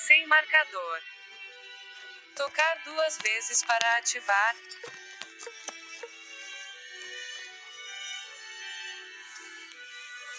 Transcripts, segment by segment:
sem marcador. Tocar 2 vezes para ativar.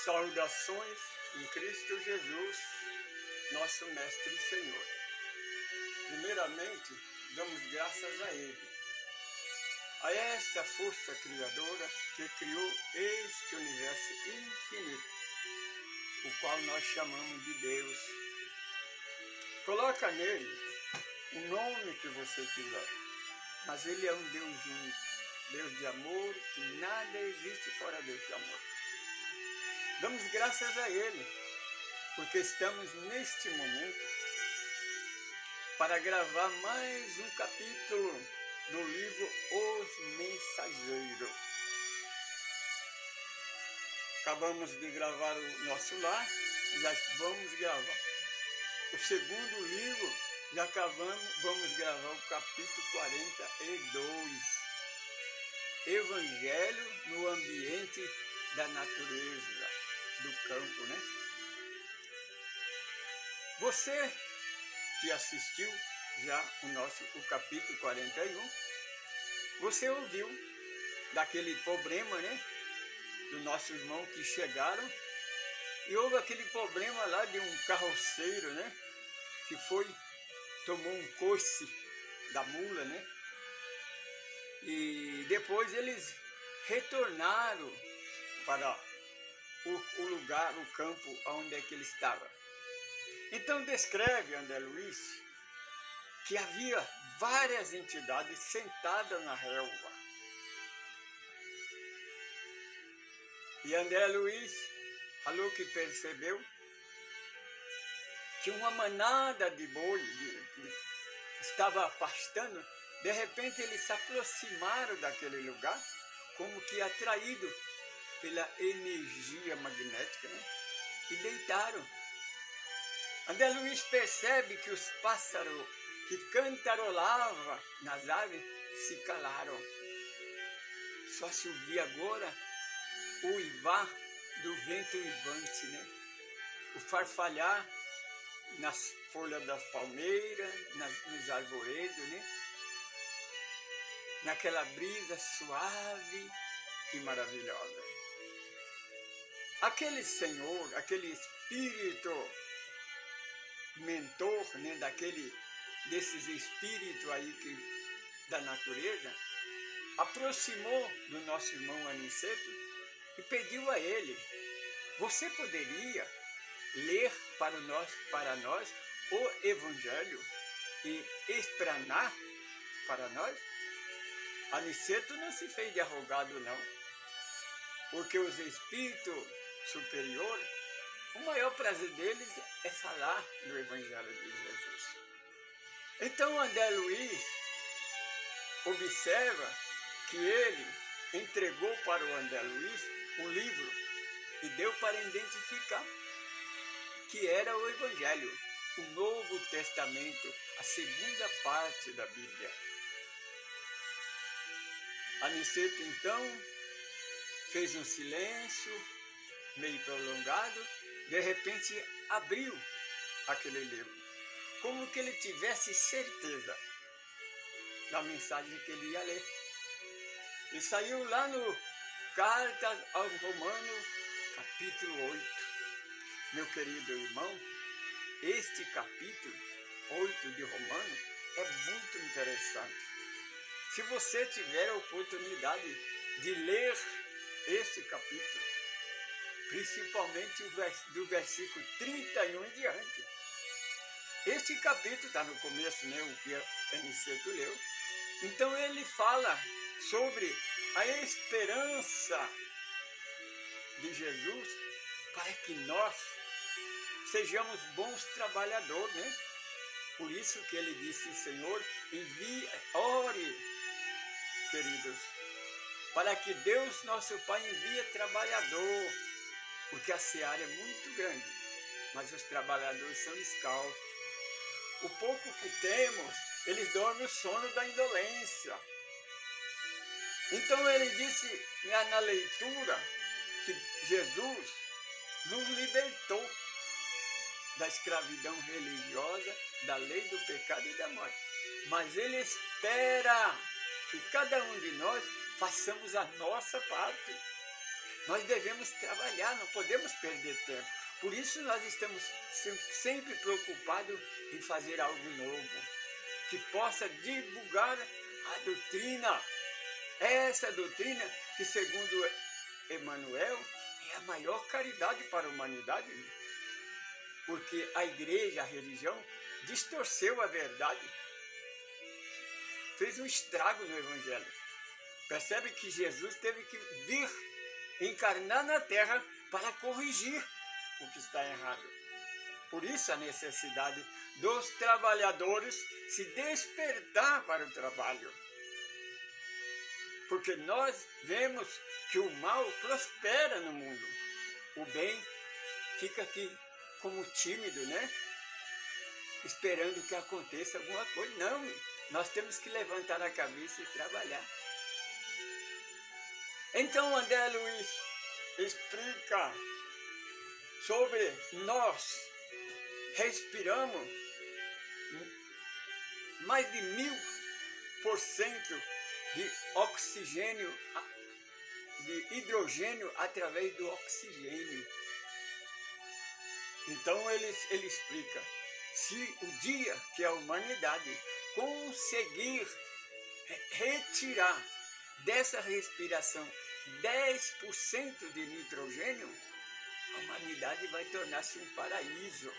Saudações em Cristo Jesus, nosso Mestre e Senhor. Primeiramente, damos graças a Ele, a esta força criadora que criou este universo infinito, o qual nós chamamos de Deus. Coloca nele o nome que você quiser, mas Ele é um Deus único, Deus de amor, que nada existe fora desse amor. Damos graças a Ele, porque estamos neste momento para gravar mais um capítulo do livro Os Mensageiros. Acabamos de gravar o nosso lar, já vamos gravar o segundo livro, já vamos gravar o capítulo 42, Evangelho no ambiente da natureza, do campo, né? Você que assistiu já o capítulo 41, você ouviu daquele problema, né? Do nosso irmão que chegaram, e houve aquele problema lá de um carroceiro, né? Que tomou um coice da mula, né? E depois eles retornaram para o lugar, o campo onde é que ele estava. Então descreve André Luiz que havia várias entidades sentadas na relva. E André Luiz falou que percebeu que uma manada de boi estava pastando. De repente eles se aproximaram daquele lugar, como que atraído pela energia magnética, né? E deitaram. André Luiz percebe que os pássaros que cantarolavam nas árvores se calaram. Só se ouvia agora o uivar do vento uivante, né? O farfalhar nas folhas das palmeiras, nos arvoredos, né? Naquela brisa suave e maravilhosa. Aquele Senhor, aquele Espírito mentor, né, desses espíritos aí da natureza, aproximou do nosso irmão Aniceto e pediu a ele: você poderia ler para nós o Evangelho e explanar para nós? Aniceto não se fez de arrogado, não, porque os espíritos superiores, o maior prazer deles é falar do Evangelho de Jesus. Então André Luiz observa que ele entregou para o André Luiz um livro e deu para identificar que era o Evangelho, o Novo Testamento, a segunda parte da Bíblia. Aniceto então fez um silêncio meio prolongado, de repente abriu aquele livro, como que ele tivesse certeza da mensagem que ele ia ler. E saiu lá no Cartas aos Romanos, capítulo 8. Meu querido irmão, este capítulo 8 de Romanos é muito interessante. Se você tiver a oportunidade de ler este capítulo, principalmente do versículo 31 em diante. Este capítulo está no começo, né, o que Aniceto leu. Então ele fala sobre a esperança de Jesus para que nós sejamos bons trabalhadores, né? Por isso que ele disse: Senhor, ore, queridos, para que Deus, nosso Pai, envie trabalhador, porque a seara é muito grande, mas os trabalhadores são escassos. O pouco que temos, eles dormem o sono da indolência. Então ele disse na leitura que Jesus nos libertou da escravidão religiosa, da lei do pecado e da morte. Mas Ele espera que cada um de nós façamos a nossa parte. Nós devemos trabalhar, não podemos perder tempo. Por isso nós estamos sempre preocupados em fazer algo novo, que possa divulgar a doutrina. Essa doutrina que, segundo Emmanuel, é a maior caridade para a humanidade. Porque a igreja, a religião, distorceu a verdade. Fez um estrago no Evangelho. Percebe que Jesus teve que vir encarnar na terra para corrigir o que está errado. Por isso a necessidade dos trabalhadores se despertar para o trabalho. Porque nós vemos que o mal prospera no mundo. O bem fica aqui como tímido, né? Esperando que aconteça alguma coisa. Não, nós temos que levantar a cabeça e trabalhar. Então André Luiz explica sobre nós respiramos mais de 1000% de oxigênio, de hidrogênio através do oxigênio. Então ele explica, se o dia que a humanidade conseguir retirar dessa respiração 10% de nitrogênio, a humanidade vai tornar-se um paraíso.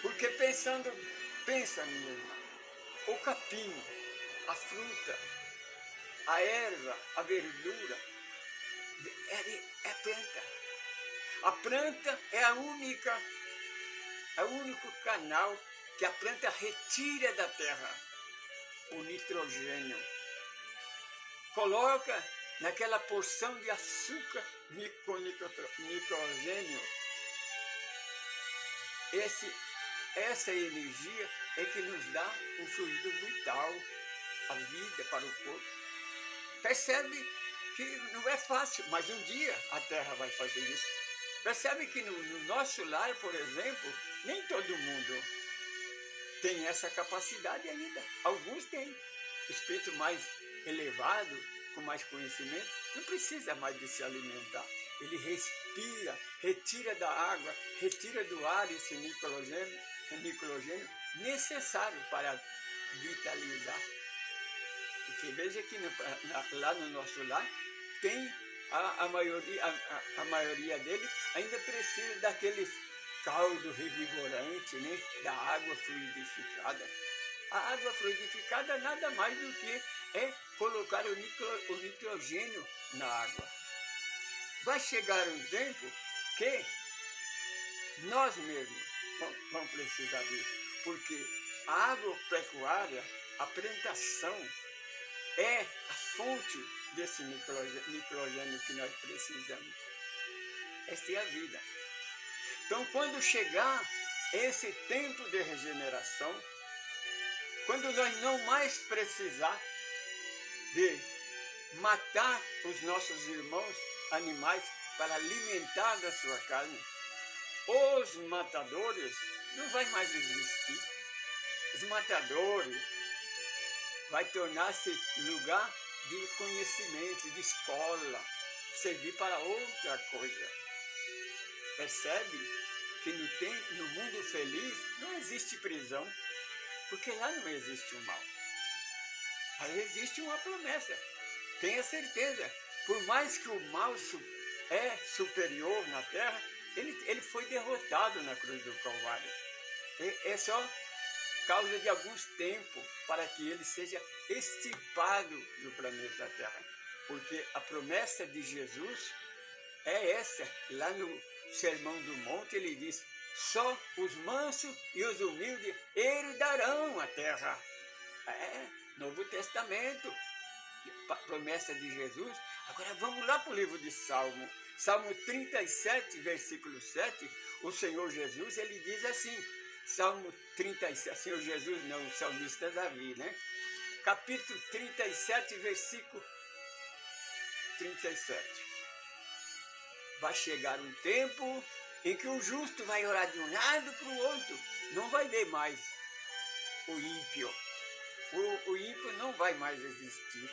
Porque pensa, minha irmã, o capim, a fruta, a erva, a verdura, é planta. A planta é o único canal que a planta retira da terra o nitrogênio. Coloca naquela porção de açúcar com nitrogênio. Essa energia é que nos dá um fluido vital, a vida para o corpo. Percebe que não é fácil, mas um dia a Terra vai fazer isso. Percebe que no nosso lar, por exemplo, nem todo mundo tem essa capacidade ainda. Alguns têm. Espírito mais elevado, com mais conhecimento, não precisa mais de se alimentar. Ele respira, retira da água, retira do ar esse nitrogênio necessário para vitalizar. Porque veja que lá no nosso lar, tem a maioria deles ainda precisa daquele caldo revigorante, né? Da água fluidificada. A água fluidificada nada mais do que é colocar o nitrogênio na água. Vai chegar um tempo que nós mesmos vamos precisar disso, porque a agropecuária, a plantação, é a fonte desse nitrogênio que nós precisamos. Esta é a vida. Então, quando chegar esse tempo de regeneração, quando nós não mais precisar de matar os nossos irmãos animais para alimentar da sua carne, os matadores não vai mais existir. Os matadores vai tornar-se lugar de conhecimento, de escola, servir para outra coisa. Percebe que no mundo feliz não existe prisão, porque lá não existe o mal. Aí existe uma promessa. Tenha certeza, por mais que o mal é superior na terra, ele foi derrotado na cruz do Calvário. É só causa de alguns tempos para que ele seja extirpado do planeta Terra. Porque a promessa de Jesus é essa. Lá no Sermão do Monte ele diz: só os mansos e os humildes herdarão a terra. Novo Testamento, promessa de Jesus. Agora vamos lá para o livro de Salmo. Salmo 37, versículo 7, o Senhor Jesus, ele diz assim, Salmo 37, Senhor Jesus não, o salmista Davi, né? Capítulo 37, versículo 37. Vai chegar um tempo em que o justo vai orar de um lado para o outro, não vai ver mais o ímpio. O ímpio não vai mais existir.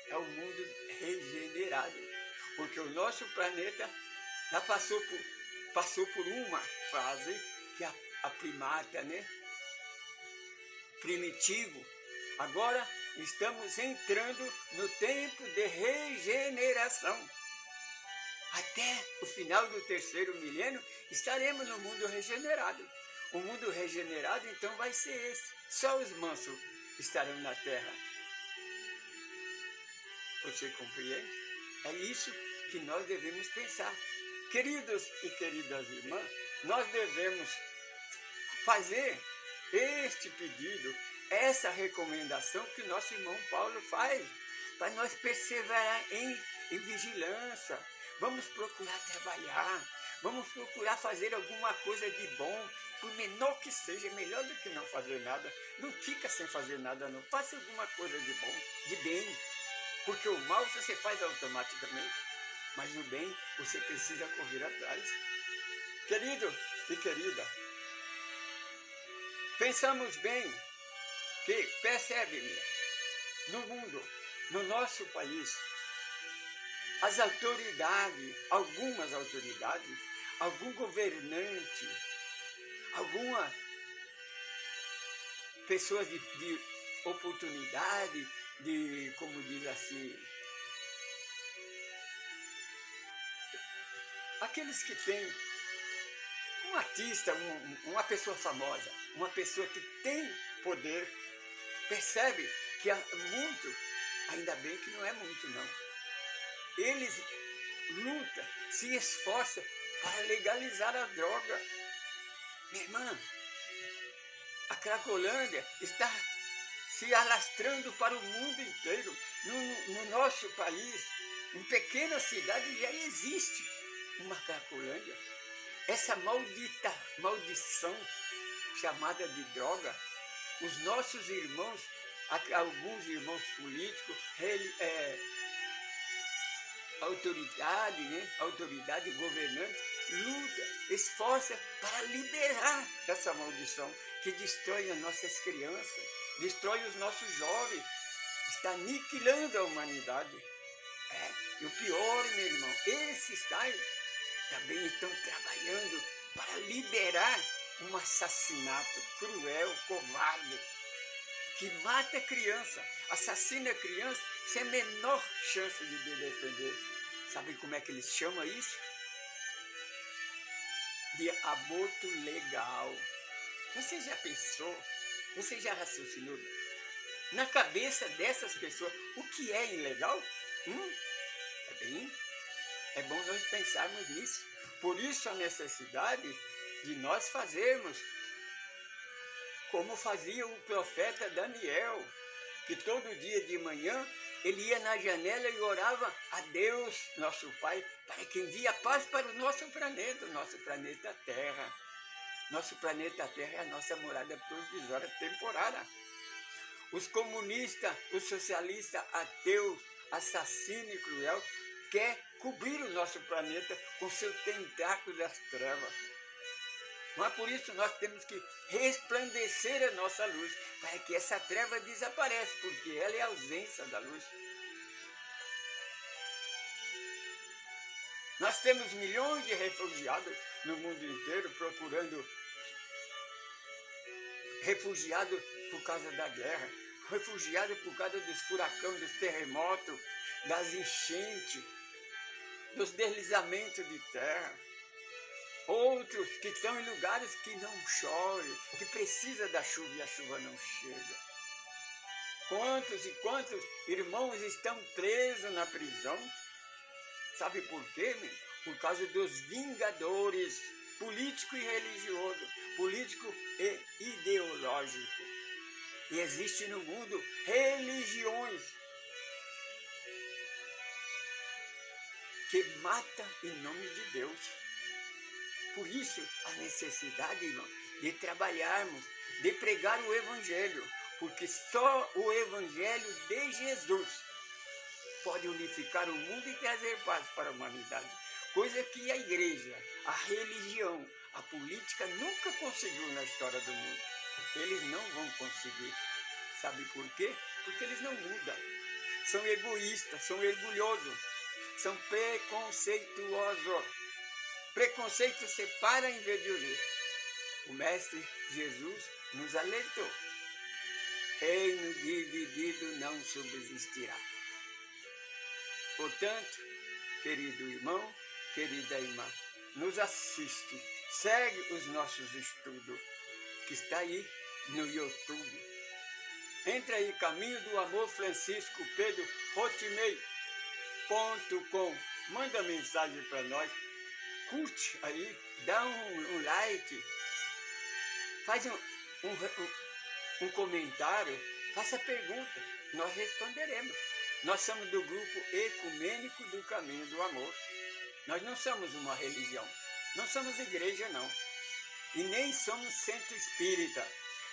É um mundo regenerado, porque o nosso planeta já passou por uma fase que é a primata, né? Primitivo. Agora estamos entrando no tempo de regeneração. Até o final do 3º milênio estaremos no mundo regenerado. O mundo regenerado então vai ser esse. Só os mansos estarão na terra. Você compreende? É isso que nós devemos pensar. Queridos e queridas irmãs, nós devemos fazer este pedido, essa recomendação que nosso irmão Paulo faz, para nós perseverar em vigilância. Vamos procurar trabalhar, vamos procurar fazer alguma coisa de bom, por menor que seja, melhor do que não fazer nada. Não fica sem fazer nada, não. Faça alguma coisa de bom, de bem, porque o mal você faz automaticamente, mas o bem você precisa correr atrás. Querido e querida, pensamos bem que, percebe-me, no mundo, no nosso país, as autoridades, algumas autoridades, algum governante, alguma pessoa de oportunidade, de, como diz assim, aqueles que têm um artista, uma pessoa famosa, uma pessoa que tem poder, percebe que há muito, ainda bem que não é muito não, eles lutam, se esforçam para legalizar a droga. Minha irmã, a Cracolândia está se alastrando para o mundo inteiro. No nosso país, em pequenas cidades já existe uma Cracolândia. Essa maldição chamada de droga, os nossos irmãos, alguns irmãos políticos, autoridade governante, luta, esforça para liberar essa maldição que destrói as nossas crianças, destrói os nossos jovens, está aniquilando a humanidade. E o pior, meu irmão, esses tais também estão trabalhando para liberar um assassinato cruel, covarde, que mata a criança, assassina a criança sem a menor chance de defender. Sabe como é que eles chamam isso? De aborto legal. Você já pensou? Você já raciocinou? Na cabeça dessas pessoas, o que é ilegal? É bom nós pensarmos nisso. Por isso a necessidade de nós fazermos como fazia o profeta Daniel, que todo dia de manhã ele ia na janela e orava a Deus, nosso Pai, para que envie a paz para o nosso planeta Terra. Nosso planeta Terra é a nossa morada provisória temporária. Os comunistas, os socialistas, ateus, assassinos e cruel, quer cobrir o nosso planeta com seu tentáculo das trevas. Mas por isso nós temos que resplandecer a nossa luz, para que essa treva desapareça, porque ela é a ausência da luz. Nós temos milhões de refugiados no mundo inteiro procurando refugiados por causa da guerra, refugiados por causa dos furacões, dos terremotos, das enchentes, dos deslizamentos de terra. Outros que estão em lugares que não chove, que precisa da chuva e a chuva não chega. Quantos e quantos irmãos estão presos na prisão? Sabe por quê, meu? Por causa dos vingadores, político e religioso, político e ideológico. E existe no mundo religiões que matam em nome de Deus. Por isso, a necessidade, irmão, de trabalharmos, de pregar o Evangelho, porque só o Evangelho de Jesus pode unificar o mundo e trazer paz para a humanidade. coisa que a igreja, a religião, a política nunca conseguiu na história do mundo. Eles não vão conseguir. Sabe por quê? Porque eles não mudam. São egoístas, são orgulhosos, são preconceituosos. Preconceito separa em vez de unir. O Mestre Jesus nos alertou. Reino dividido não subsistirá. Portanto, querido irmão, querida irmã, nos assiste, segue os nossos estudos, que está aí no YouTube. Entra aí, Caminho do Amor Francisco Pedro Hotmail.com. Manda mensagem para nós, curte aí, dá um like, faz um comentário, faça pergunta, nós responderemos. Nós somos do grupo ecumênico do Caminho do Amor. Nós não somos uma religião, não somos igreja não, e nem somos centro espírita.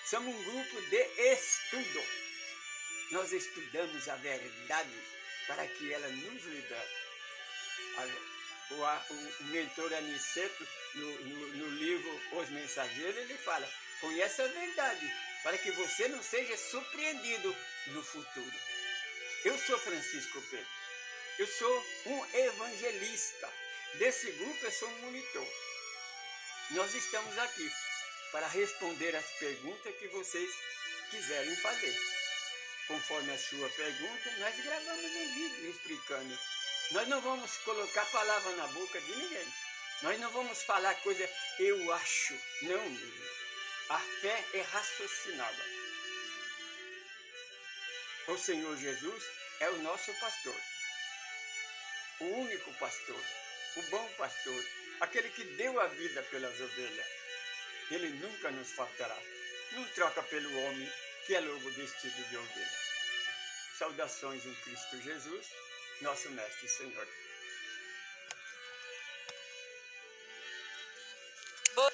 Somos um grupo de estudo. Nós estudamos a verdade para que ela nos liberte. O mentor Aniceto, no livro Os Mensageiros, ele fala, conheça a verdade, para que você não seja surpreendido no futuro. Eu sou Francisco Pedro, eu sou um evangelista. Desse grupo eu sou um monitor. Nós estamos aqui para responder as perguntas que vocês quiserem fazer. Conforme a sua pergunta, nós gravamos um vídeo explicando. Nós não vamos colocar palavra na boca de ninguém. Nós não vamos falar coisa eu acho. Não, meu irmão. A fé é raciocinada. O Senhor Jesus é o nosso pastor. O único pastor. O bom pastor. Aquele que deu a vida pelas ovelhas. Ele nunca nos faltará. Não troca pelo homem que é lobo vestido de ovelha. Saudações em Cristo Jesus, nosso Mestre e Senhor. Boa